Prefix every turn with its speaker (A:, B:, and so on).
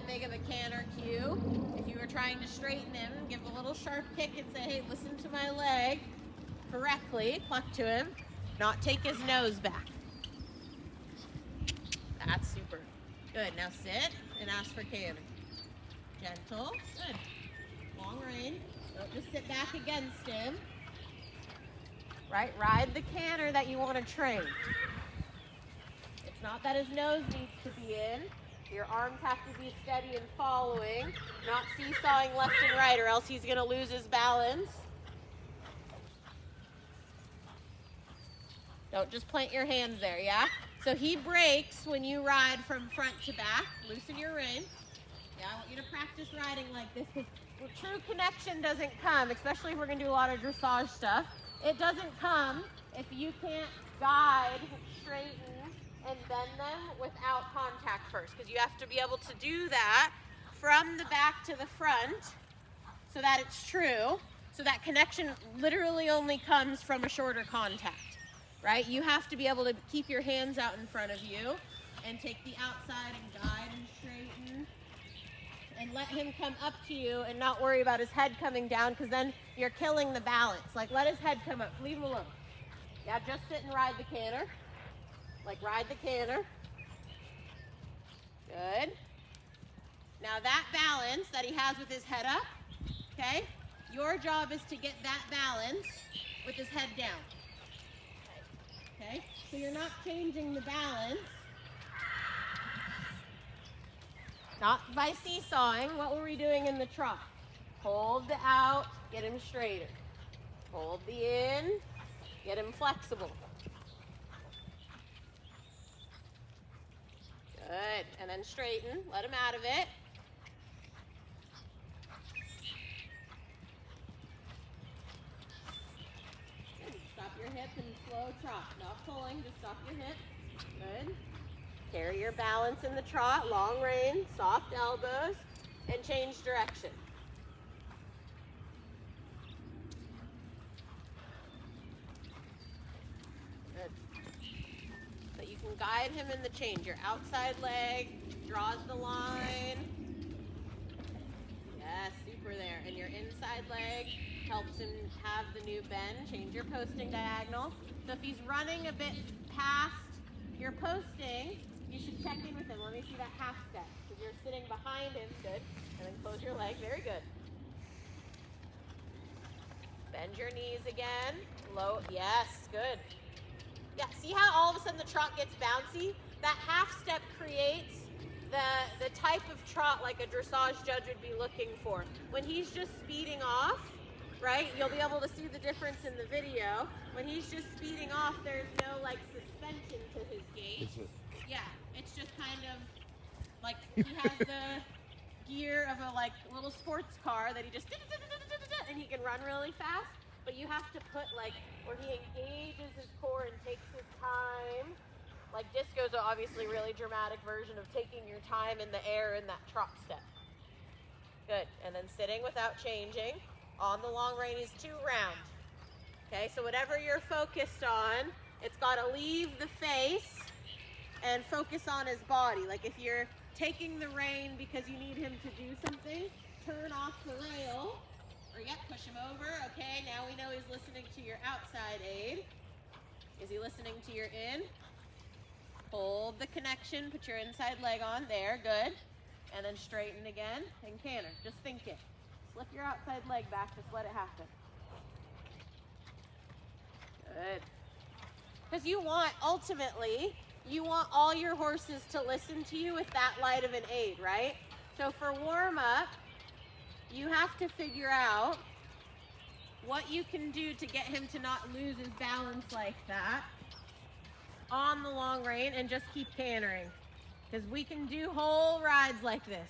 A: big of a canter cue. If you were trying to straighten him, give a little sharp kick and say, hey, listen to my leg correctly, cluck to him, not take his nose back. That's super. Good, now sit and ask for canter. Gentle, good. Long rein, don't just sit back against him. Right, ride the canter that you want to train. It's not that his nose needs to be in. Your arms have to be steady and following, not seesawing left and right, or else he's going to lose his balance. Don't just plant your hands there, yeah? So he breaks when you ride from front to back. Loosen your rein. Yeah, I want you to practice riding like this, because true connection doesn't come, especially if we're going to do a lot of dressage stuff. It doesn't come if you can't guide, straighten, and bend them without contact first, because you have to be able to do that from the back to the front so that it's true. So that connection literally only comes from a shorter contact, right? You have to be able to keep your hands out in front of you and take the outside and guide and straighten and let him come up to you and not worry about his head coming down, because then you're killing the balance. Like, let his head come up, leave him alone. Yeah, just sit and ride the canter. Like, ride the canter. Good. Now that balance that he has with his head up, okay, your job is to get that balance with his head down. Okay, so you're not changing the balance. Not by seesawing. What were we doing in the trot? Hold the out, get him straighter. Hold the in, get him flexible. Good, and then straighten, let him out of it. Good. Stop your hip and slow trot. Not pulling, just stop your hip. Good. Carry your balance in the trot, long rein, soft elbows, and change direction. Good. So you can guide him in the change. Your outside leg draws the line. Yes, super there. And your inside leg helps him have the new bend. Change your posting diagonal. So if he's running a bit past your posting, you should check in with him. Let me see that half step. Because you're sitting behind him. Good. And then close your leg. Very good. Bend your knees again. Low. Yes, good. Yeah, see how all of a sudden the trot gets bouncy? That half step creates the type of trot like a dressage judge would be looking for. When he's just speeding off, right, you'll be able to see the difference in the video. When he's just speeding off, there's no like suspension to his gait. Yeah, it's just kind of like he has the gear of a like little sports car that he just and he can run really fast. But you have to put like where he engages his core and takes his time. Like disco's obviously a really dramatic version of taking your time in the air in that trot step. Good, and then sitting without changing. On the long rein is 2 round. Okay, so whatever you're focused on, it's got to leave the face and focus on his body. Like if you're taking the rein because you need him to do something, turn off the rail. Or yep, push him over. Okay, now we know he's listening to your outside aid. Is he listening to your in? Hold the connection, put your inside leg on. There, good. And then straighten again and canter. Just think it. Slip your outside leg back, just let it happen. Good. Because you want, ultimately, you want all your horses to listen to you with that light of an aid, right? So for warm-up, you have to figure out what you can do to get him to not lose his balance like that on the long rein and just keep cantering. Because we can do whole rides like this.